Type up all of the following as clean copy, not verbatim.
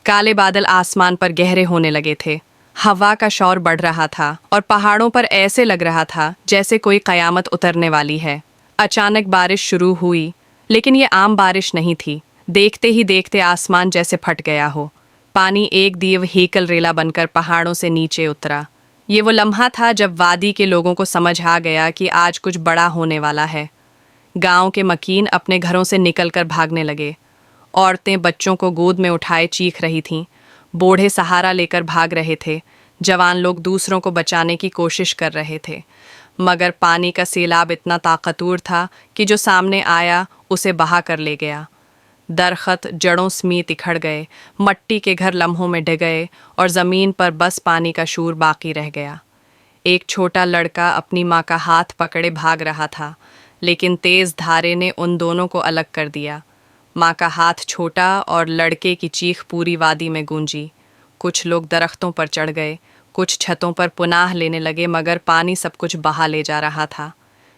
काले बादल आसमान पर गहरे होने लगे थे। हवा का शोर बढ़ रहा था और पहाड़ों पर ऐसे लग रहा था जैसे कोई कयामत उतरने वाली है। अचानक बारिश शुरू हुई, लेकिन ये आम बारिश नहीं थी। देखते ही देखते आसमान जैसे फट गया हो। पानी एक दीव हेकल रेला बनकर पहाड़ों से नीचे उतरा। ये वो लम्हा था जब वादी के लोगों को समझ आ गया कि आज कुछ बड़ा होने वाला है। गांव के मकीन अपने घरों से निकलकर भागने लगे। औरतें बच्चों को गोद में उठाए चीख रही थीं। बूढ़े सहारा लेकर भाग रहे थे। जवान लोग दूसरों को बचाने की कोशिश कर रहे थे, मगर पानी का सैलाब इतना ताकतवर था कि जो सामने आया उसे बहा कर ले गया। दरख्त जड़ों समेत इखड़ गए, मट्टी के घर लम्हों में ढह गए और ज़मीन पर बस पानी का शूर बाकी रह गया। एक छोटा लड़का अपनी माँ का हाथ पकड़े भाग रहा था, लेकिन तेज़ धारे ने उन दोनों को अलग कर दिया। माँ का हाथ छोटा और लड़के की चीख पूरी वादी में गूंजी। कुछ लोग दरख्तों पर चढ़ गए, कुछ छतों पर पुनाह लेने लगे, मगर पानी सब कुछ बहा ले जा रहा था।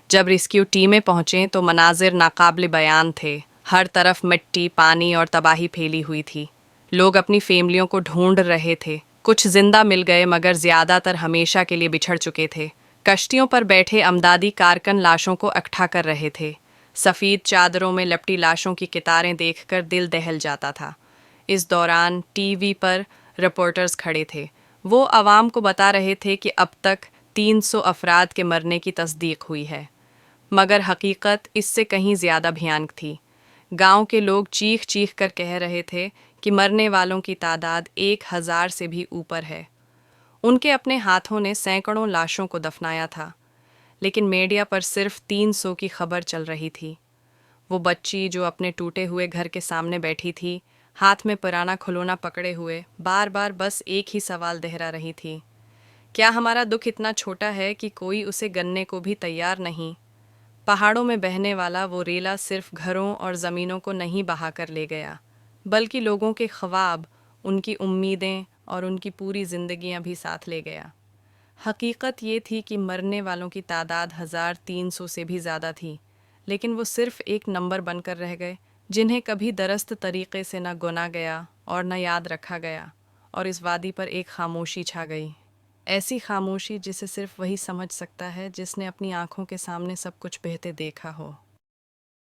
जब रेस्क्यू टीमें पहुंचे तो मनाजिर नाकाबिले बयान थे। हर तरफ मिट्टी, पानी और तबाही फैली हुई थी। लोग अपनी फैमिलियों को ढूंढ रहे थे। कुछ जिंदा मिल गए, मगर ज्यादातर हमेशा के लिए बिछड़ चुके थे। कश्तियों पर बैठे अमदादी कारकन लाशों को इकट्ठा कर रहे थे। सफ़ेद चादरों में लपटी लाशों की कितारें देखकर दिल दहल जाता था। इस दौरान टीवी पर रिपोर्टर्स खड़े थे। वो आवाम को बता रहे थे कि अब तक 300 अफराद के मरने की तस्दीक हुई है, मगर हकीकत इससे कहीं ज़्यादा भयानक थी। गांव के लोग चीख चीख कर कह रहे थे कि मरने वालों की तादाद 1000 से भी ऊपर है। उनके अपने हाथों ने सैकड़ों लाशों को दफनाया था, लेकिन मीडिया पर सिर्फ 300 की खबर चल रही थी। वो बच्ची जो अपने टूटे हुए घर के सामने बैठी थी, हाथ में पुराना खिलौना पकड़े हुए, बार बार बस एक ही सवाल दोहरा रही थी, क्या हमारा दुख इतना छोटा है कि कोई उसे गनने को भी तैयार नहीं। पहाड़ों में बहने वाला वो रेला सिर्फ घरों और ज़मीनों को नहीं बहा कर ले गया, बल्कि लोगों के ख्वाब, उनकी उम्मीदें और उनकी पूरी ज़िंदगियां भी साथ ले गया। हकीकत ये थी कि मरने वालों की तादाद 1300 से भी ज़्यादा थी, लेकिन वो सिर्फ एक नंबर बनकर रह गए, जिन्हें कभी दरस्त तरीक़े से न गुना गया और न याद रखा गया। और इस वादी पर एक खामोशी छा गई, ऐसी खामोशी जिसे सिर्फ वही समझ सकता है जिसने अपनी आंखों के सामने सब कुछ बहते देखा हो।